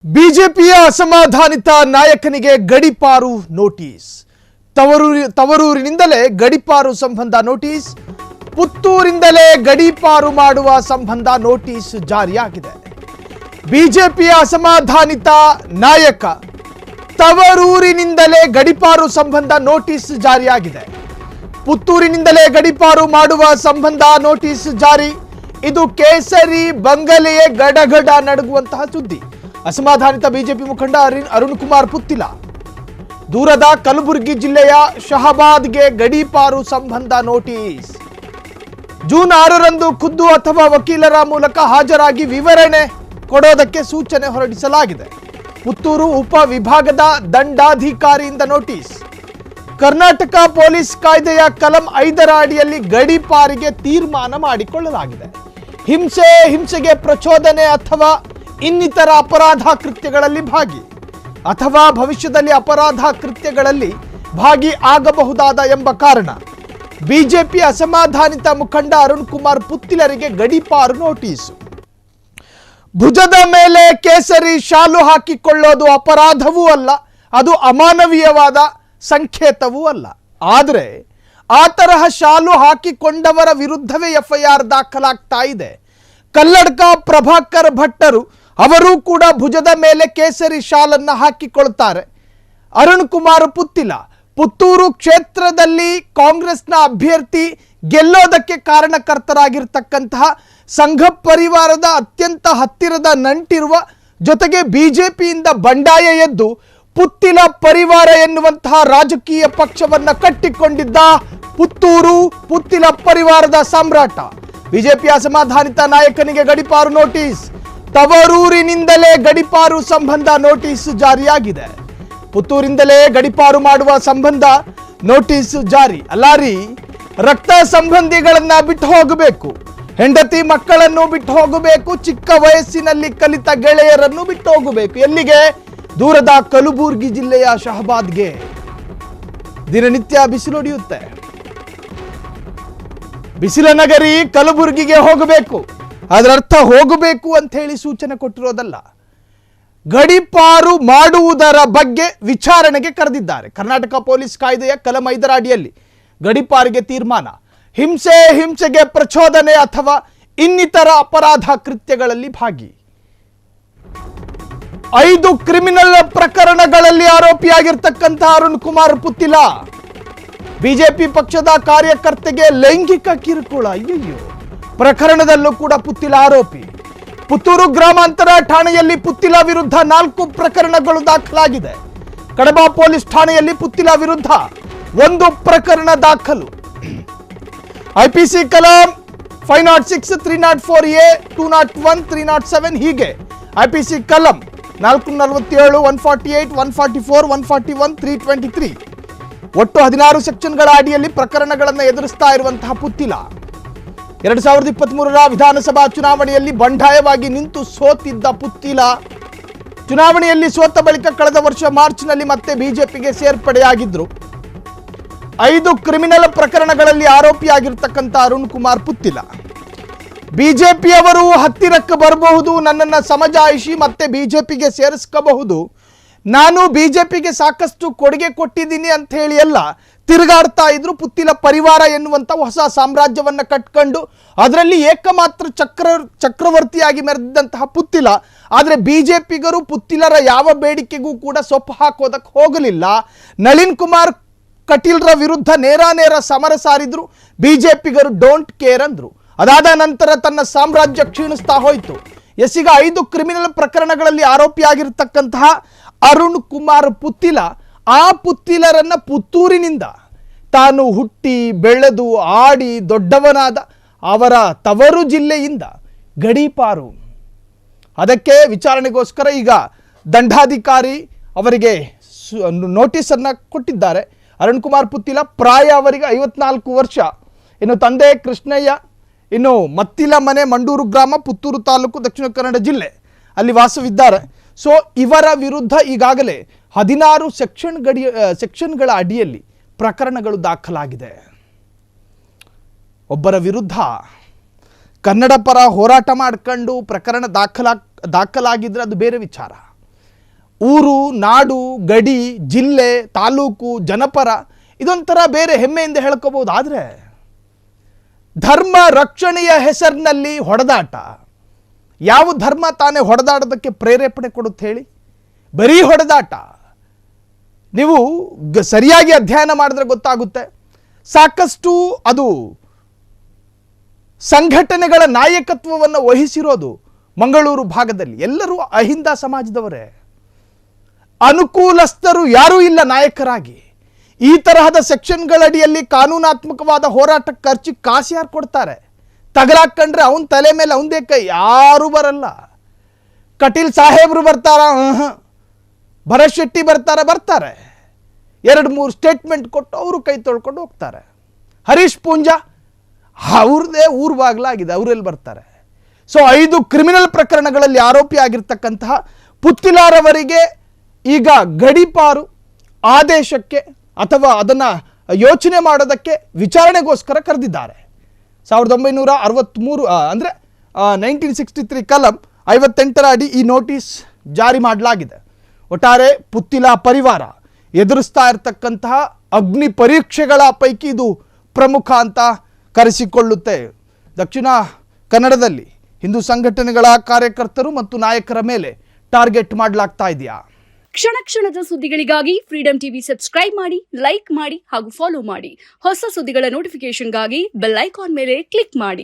ಬಿಜೆಪಿಯ ಅಸಮಾಧಾನಿತ ನಾಯಕನಿಗೆ ಗಡಿಪಾರು ನೋಟಿಸ್. ತವರೂರಿನಿಂದಲೇ ಗಡಿಪಾರು ಸಂಬಂಧ ನೋಟಿಸ್. ಪುತ್ತೂರಿಂದಲೇ ಗಡಿಪಾರು ಮಾಡುವ ಸಂಬಂಧ ನೋಟಿಸ್ ಜಾರಿಯಾಗಿದೆ. ಬಿಜೆಪಿಯ ಅಸಮಾಧಾನಿತ ನಾಯಕ ತವರೂರಿನಿಂದಲೇ ಗಡಿಪಾರು ಸಂಬಂಧ ನೋಟಿಸ್ ಜಾರಿಯಾಗಿದೆ. ಪುತ್ತೂರಿನಿಂದಲೇ ಗಡಿಪಾರು ಮಾಡುವ ಸಂಬಂಧ ನೋಟಿಸ್ ಜಾರಿ. ಇದು ಕೇಸರಿ ಬಂಗಲೆಯೇ ಗಡಗಡ ನಡುಗುವಂತಹ ಸುದ್ದಿ. ಅಸಮಾಧಾನಿತ ಬಿಜೆಪಿ ಮುಖಂಡ ಅರುಣ್ ಕುಮಾರ್ ಪುತ್ತಿಲ ದೂರದ ಕಲಬುರಗಿ ಜಿಲ್ಲೆಯ ಶಹಬಾದ್ಗೆ ಗಡಿಪಾರು ಸಂಬಂಧ ನೋಟಿಸ್. ಜೂನ್ 6ರಂದು ಖುದ್ದು ಅಥವಾ ವಕೀಲರ ಮೂಲಕ ಹಾಜರಾಗಿ ವಿವರಣೆ ಕೊಡೋದಕ್ಕೆ ಸೂಚನೆ ಹೊರಡಿಸಲಾಗಿದೆ. ಪುತ್ತೂರು ಉಪ ವಿಭಾಗದ ದಂಡಾಧಿಕಾರಿಯಿಂದ ನೋಟಿಸ್. ಕರ್ನಾಟಕ ಪೊಲೀಸ್ ಕಾಯ್ದೆಯ ಕಲಂ 5ರ ಅಡಿಯಲ್ಲಿ ಗಡಿಪಾರಿಗೆ ತೀರ್ಮಾನ ಮಾಡಿಕೊಳ್ಳಲಾಗಿದೆ. ಹಿಂಸೆಗೆ ಪ್ರಚೋದನೆ ಅಥವಾ ಇನ್ನಿತರ ಅಪರಾಧ ಕೃತ್ಯಗಳಲ್ಲಿ ಭಾಗಿ ಅಥವಾ ಭವಿಷ್ಯದಲ್ಲಿ ಅಪರಾಧ ಕೃತ್ಯಗಳಲ್ಲಿ ಭಾಗಿ ಆಗಬಹುದಾದ ಎಂಬ ಕಾರಣ ಬಿಜೆಪಿ ಅಸಮಾಧಾನಿತ ಮುಖಂಡ ಅರುಣ್ ಕುಮಾರ್ ಪುತ್ತಿಲರಿಗೆ ಗಡಿಪಾರು ನೋಟಿಸ್. ಭುಜದ ಮೇಲೆ ಕೇಸರಿ ಶಾಲು ಹಾಕಿಕೊಳ್ಳೋದು ಅಪರಾಧವೂ ಅಲ್ಲ, ಅದು ಅಮಾನವೀಯವಾದ ಸಂಕೇತವೂ ಅಲ್ಲ. ಆದರೆ ಆ ತರಹ ಶಾಲು ಹಾಕಿಕೊಂಡವರ ವಿರುದ್ಧವೇ ಎಫ್ಐಆರ್ ದಾಖಲಾಗ್ತಾ ಇದೆ. ಕಲ್ಲಡ್ಕ ಪ್ರಭಾಕರ್ ಭಟ್ಟರು ಅವರು ಕೂಡ ಭುಜದ ಮೇಲೆ ಕೇಸರಿ ಶಾಲನ್ನು ಹಾಕಿಕೊಳ್ತಾರೆ. ಅರುಣ್ ಕುಮಾರ್ ಪುತ್ತಿಲ ಪುತ್ತೂರು ಕ್ಷೇತ್ರದಲ್ಲಿ ಕಾಂಗ್ರೆಸ್ನ ಅಭ್ಯರ್ಥಿ ಗೆಲ್ಲೋದಕ್ಕೆ ಕಾರಣಕರ್ತರಾಗಿರ್ತಕ್ಕಂತಹ ಸಂಘ ಪರಿವಾರದ ಅತ್ಯಂತ ಹತ್ತಿರದ ನಂಟಿರುವ, ಜೊತೆಗೆ ಬಿಜೆಪಿಯಿಂದ ಬಂಡಾಯ ಎದ್ದು ಪುತ್ತಿಲ ಪರಿವಾರ ಎನ್ನುವಂತಹ ರಾಜಕೀಯ ಪಕ್ಷವನ್ನ ಕಟ್ಟಿಕೊಂಡಿದ್ದ ಪುತ್ತಿಲ ಪರಿವಾರದ ಸಾಮ್ರಾಟ. ಬಿಜೆಪಿ ಅಸಮಾಧಾನಿತ ನಾಯಕನಿಗೆ ಗಡಿಪಾರು ನೋಟಿಸ್. ತವರೂರಿನಿಂದಲೇ ಗಡಿಪಾರು ಸಂಬಂಧ ನೋಟಿಸ್ ಜಾರಿಯಾಗಿದೆ. ಪುತ್ತೂರಿಂದಲೇ ಗಡಿಪಾರು ಮಾಡುವ ಸಂಬಂಧ ನೋಟಿಸ್ ಜಾರಿ. ಅಲ್ಲಾರಿ, ರಕ್ತ ಸಂಬಂಧಿಗಳನ್ನ ಬಿಟ್ಟು ಹೋಗಬೇಕು, ಹೆಂಡತಿ ಮಕ್ಕಳನ್ನು ಬಿಟ್ಟು ಹೋಗಬೇಕು, ಚಿಕ್ಕ ವಯಸ್ಸಿನಲ್ಲಿ ಕಲಿತ ಗೆಳೆಯರನ್ನು ಬಿಟ್ಟು ಹೋಗಬೇಕು. ಎಲ್ಲಿಗೆ? ದೂರದ ಕಲಬುರಗಿ ಜಿಲ್ಲೆಯ ಶಹಬಾದ್ಗೆ. ದಿನನಿತ್ಯ ಬಿಸಿಲೊಡೆಯುತ್ತೆ. ಬಿಸಿಲ ನಗರಿ ಕಲಬುರಗಿಗೆ ಹೋಗಬೇಕು. ಅದರರ್ಥ ಹೋಗಬೇಕು ಅಂತ ಹೇಳಿ ಸೂಚನೆ ಕೊಟ್ಟಿರೋದಲ್ಲ, ಗಡಿಪಾರು ಮಾಡುವುದರ ಬಗ್ಗೆ ವಿಚಾರಣೆಗೆ ಕರೆದಿದ್ದಾರೆ. ಕರ್ನಾಟಕ ಪೊಲೀಸ್ ಕಾಯ್ದೆಯ ಕಲಂ 5ರ ಅಡಿಯಲ್ಲಿ ಗಡಿಪಾರಿಗೆ ತೀರ್ಮಾನ. ಹಿಂಸೆಗೆ ಪ್ರಚೋದನೆ ಅಥವಾ ಇನ್ನಿತರ ಅಪರಾಧ ಕೃತ್ಯಗಳಲ್ಲಿ ಭಾಗಿ. 5 ಕ್ರಿಮಿನಲ್ ಪ್ರಕರಣಗಳಲ್ಲಿ ಆರೋಪಿಯಾಗಿರ್ತಕ್ಕಂತಹ ಅರುಣ್ ಕುಮಾರ್ ಪುತ್ತಿಲ ಬಿಜೆಪಿ ಪಕ್ಷದ ಕಾರ್ಯಕರ್ತೆಗೆ ಲೈಂಗಿಕ ಕಿರುಕುಳ. ಅಯ್ಯಯ್ಯೋ, ಪ್ರಕರಣದಲ್ಲೂ ಕೂಡ ಪುತ್ತಿಲ ಆರೋಪಿ. ಪುತ್ತೂರು ಗ್ರಾಮಾಂತರ ಠಾಣೆಯಲ್ಲಿ ಪುತ್ತಿಲ ವಿರುದ್ಧ 4 ಪ್ರಕರಣಗಳು ದಾಖಲಾಗಿದೆ. ಕಡಬ ಪೊಲೀಸ್ ಠಾಣೆಯಲ್ಲಿ ಪುತ್ತಿಲ ವಿರುದ್ಧ 1 ಪ್ರಕರಣ ದಾಖಲು. ಐಪಿಸಿ ಕಲಂ 506, 304A, 201, 307 ಹೀಗೆ ಐಪಿಸಿ ಕಲಂ 447, 148, 144, 141, 323 ಒಟ್ಟು 16 ಸೆಕ್ಷನ್ಗಳ ಅಡಿಯಲ್ಲಿ ಪ್ರಕರಣಗಳನ್ನು ಎದುರಿಸ್ತಾ ಇರುವಂತಹ ಪುತ್ತಿಲ 2023ರ ವಿಧಾನಸಭಾ ಚುನಾವಣೆಯಲ್ಲಿ ಬಂಡಾಯವಾಗಿ ನಿಂತು ಸೋತಿದ್ದ ಪುತ್ತಿಲ ಚುನಾವಣೆಯಲ್ಲಿ ಸೋತ ಬಳಿಕ ಕಳೆದ ವರ್ಷ ಮಾರ್ಚ್ನಲ್ಲಿ ಮತ್ತೆ ಬಿಜೆಪಿಗೆ ಸೇರ್ಪಡೆಯಾಗಿದ್ರು. 5 ಕ್ರಿಮಿನಲ್ ಪ್ರಕರಣಗಳಲ್ಲಿ ಆರೋಪಿಯಾಗಿರ್ತಕ್ಕಂಥ ಅರುಣ್ ಕುಮಾರ್ ಪುತ್ತಿಲ ಬಿಜೆಪಿಯವರು ಹತ್ತಿರಕ್ಕೆ ಬರಬಹುದು, ನನ್ನನ್ನು ಸಮಜಾಯಿಷಿ ಮತ್ತೆ ಬಿಜೆಪಿಗೆ ಸೇರಿಸ್ಕೋಬಹುದು, ನಾನು ಬಿಜೆಪಿಗೆ ಸಾಕಷ್ಟು ಕೊಡುಗೆ ಕೊಟ್ಟಿದ್ದೀನಿ ಅಂತ ಹೇಳಿ ಎಲ್ಲ ತಿರುಗಾಡ್ತಾ ಇದ್ರು. ಪುತ್ತಿಲ ಪರಿವಾರ ಎನ್ನುವಂಥ ಹೊಸ ಸಾಮ್ರಾಜ್ಯವನ್ನು ಕಟ್ಕೊಂಡು ಅದರಲ್ಲಿ ಏಕಮಾತ್ರ ಚಕ್ರವರ್ತಿಯಾಗಿ ಮೆರೆದಿದ್ದಂತಹ ಪುತ್ತಿಲ. ಆದರೆ ಬಿಜೆಪಿಗರು ಪುತ್ತಿಲರ ಯಾವ ಬೇಡಿಕೆಗೂ ಕೂಡ ಸೊಪ್ಪು ಹಾಕೋದಕ್ಕೆ ಹೋಗಲಿಲ್ಲ. ನಳಿನ್ ಕುಮಾರ್ ಕಟೀಲ್ರ ವಿರುದ್ಧ ನೇರ ಸಮರ ಸಾರಿದ್ರು. ಬಿಜೆಪಿಗರು ಡೋಂಟ್ ಕೇರ್ ಅಂದ್ರು. ಅದಾದ ನಂತರ ತನ್ನ ಸಾಮ್ರಾಜ್ಯ ಕ್ಷೀಣಿಸ್ತಾ ಹೋಯಿತು. ಈಗ 5 ಕ್ರಿಮಿನಲ್ ಪ್ರಕರಣಗಳಲ್ಲಿ ಆರೋಪಿಯಾಗಿರ್ತಕ್ಕಂತಹ ಅರುಣ್ ಕುಮಾರ್ ಪುತ್ತಿಲ ಆ ಪುತ್ತಿಲರನ್ನ ಪುತ್ತೂರಿನಿಂದ ತಾನು ಹುಟ್ಟಿ ಬೆಳೆದು ಆಡಿ ದೊಡ್ಡವನಾದ ಅವರ ತವರು ಜಿಲ್ಲೆಯಿಂದ ಗಡಿಪಾರು. ಅದಕ್ಕೆ ವಿಚಾರಣೆಗೋಸ್ಕರ ಈಗ ದಂಡಾಧಿಕಾರಿ ಅವರಿಗೆ ನೋಟಿಸನ್ನು ಕೊಟ್ಟಿದ್ದಾರೆ. ಅರುಣ್ ಕುಮಾರ್ ಪುತ್ತಿಲ ಪ್ರಾಯ ಅವರಿಗೆ 54 ವರ್ಷ. ಇನ್ನು ತಂದೆ ಕೃಷ್ಣಯ್ಯ, ಇನ್ನು ಮತ್ತಿಲ ಮನೆ ಮಂಡೂರು ಗ್ರಾಮ, ಪುತ್ತೂರು ತಾಲೂಕು, ದಕ್ಷಿಣ ಕನ್ನಡ ಜಿಲ್ಲೆ ಅಲ್ಲಿ ವಾಸವಿದ್ದಾರೆ. ಸೊ ಇವರ ವಿರುದ್ಧ ಈಗಾಗಲೇ 16 ಸೆಕ್ಷನ್ಗಳ ಅಡಿಯಲ್ಲಿ ಪ್ರಕರಣಗಳು ದಾಖಲಾಗಿದೆ. ಒಬ್ಬರ ವಿರುದ್ಧ ಕನ್ನಡ ಪರ ಹೋರಾಟ ಮಾಡ್ಕೊಂಡು ಪ್ರಕರಣ ದಾಖಲಾಗಿದ್ರೆ ಅದು ಬೇರೆ ವಿಚಾರ. ಊರು, ನಾಡು, ಗಡಿ, ಜಿಲ್ಲೆ, ತಾಲೂಕು, ಜನಪರ ಇದೊಂಥರ ಬೇರೆ ಹೆಮ್ಮೆಯಿಂದ ಹೇಳ್ಕೋಬಹುದು. ಆದರೆ ಧರ್ಮ ರಕ್ಷಣೆಯ ಹೆಸರಿನಲ್ಲಿ ಹೊಡೆದಾಟ. ಯಾವ ಧರ್ಮ ತಾನೇ ಹೊಡೆದಾಡೋದಕ್ಕೆ ಪ್ರೇರೇಪಣೆ ಕೊಡುತ್ತೆ ಹೇಳಿ? ಬರೀ ಹೊಡೆದಾಟ. ನೀವು ಸರಿಯಾಗಿ ಅಧ್ಯಯನ ಮಾಡಿದ್ರೆ ಗೊತ್ತಾಗುತ್ತೆ. ಸಾಕಷ್ಟು ಅದು ಸಂಘಟನೆಗಳ ನಾಯಕತ್ವವನ್ನು ವಹಿಸಿರೋದು ಮಂಗಳೂರು ಭಾಗದಲ್ಲಿ ಎಲ್ಲರೂ ಅಹಿಂದ ಸಮಾಜದವರೇ. ಅನುಕೂಲಸ್ಥರು ಯಾರೂ ಇಲ್ಲ ನಾಯಕರಾಗಿ. ಈ ತರಹದ ಸೆಕ್ಷನ್ಗಳಡಿಯಲ್ಲಿ ಕಾನೂನಾತ್ಮಕವಾದ ಹೋರಾಟಕ್ಕೆ ಖರ್ಚು ಕಾಸು ಯಾರು ಕೊಡ್ತಾರೆ? ತಗಲಾಕೊಂಡ್ರೆ ಅವನ ತಲೆ ಮೇಲೆ ಅವನದೇ ಕೈ, ಯಾರೂ ಬರಲ್ಲ. ಕಟೀಲ್ ಸಾಹೇಬ್ರು ಬರ್ತಾರ? ಭರತ್ ಶೆಟ್ಟಿ ಬರ್ತಾರೆ. 2-3 ಸ್ಟೇಟ್ಮೆಂಟ್ ಕೊಟ್ಟು ಅವರು ಕೈ ತೊಳ್ಕೊಂಡು ಹೋಗ್ತಾರೆ. ಹರೀಶ್ ಪೂಂಜಾ ಅವ್ರದ್ದೇ ಊರು ಬಾಗ್ಲಾಗಿದೆ, ಅವರೆಲ್ಲಿ ಬರ್ತಾರೆ? ಸೊ 5 ಕ್ರಿಮಿನಲ್ ಪ್ರಕರಣಗಳಲ್ಲಿ ಆರೋಪಿ ಆಗಿರ್ತಕ್ಕಂತಹ ಪುತ್ತಿಲಾರವರಿಗೆ ಈಗ ಗಡೀಪಾರು ಆದೇಶಕ್ಕೆ ಅಥವಾ ಅದನ್ನು ಯೋಚನೆ ಮಾಡೋದಕ್ಕೆ ವಿಚಾರಣೆಗೋಸ್ಕರ ಕರೆದಿದ್ದಾರೆ. 1963 ಅಂದರೆ 1963 ಕಲಂ 58ರ ಅಡಿ ಈ ನೋಟಿಸ್ ಜಾರಿ ಮಾಡಲಾಗಿದೆ. ಒಟ್ಟಾರೆ ಪುತ್ತಿಲ ಪರಿವಾರ ಎದುರಿಸ್ತಾ ಇರತಕ್ಕಂತಹ ಅಗ್ನಿ ಪರೀಕ್ಷೆಗಳ ಪೈಕಿ ಇದು ಪ್ರಮುಖ ಅಂತ ಕರೆಸಿಕೊಳ್ಳುತ್ತೆ. ದಕ್ಷಿಣ ಕನ್ನಡದಲ್ಲಿ ಹಿಂದೂ ಸಂಘಟನೆಗಳ ಕಾರ್ಯಕರ್ತರು ಮತ್ತು ನಾಯಕರ ಮೇಲೆ ಟಾರ್ಗೆಟ್ ಮಾಡಲಾಗ್ತಾ ಇದೆಯಾ? ಕ್ಷಣ ಕ್ಷಣದ ಸುದ್ದಿಗಳಿಗಾಗಿ ಫ್ರೀಡಂ ಟಿವಿ ಸಬ್ಸ್ಕ್ರೈಬ್ ಮಾಡಿ, ಲೈಕ್ ಮಾಡಿ ಹಾಗೂ ಫಾಲೋ ಮಾಡಿ. ಹೊಸ ಸುದ್ದಿಗಳ ನೋಟಿಫಿಕೇಶನ್ಗಾಗಿ ಬೆಲ್ ಐಕಾನ್ ಮೇಲೆ ಕ್ಲಿಕ್ ಮಾಡಿ.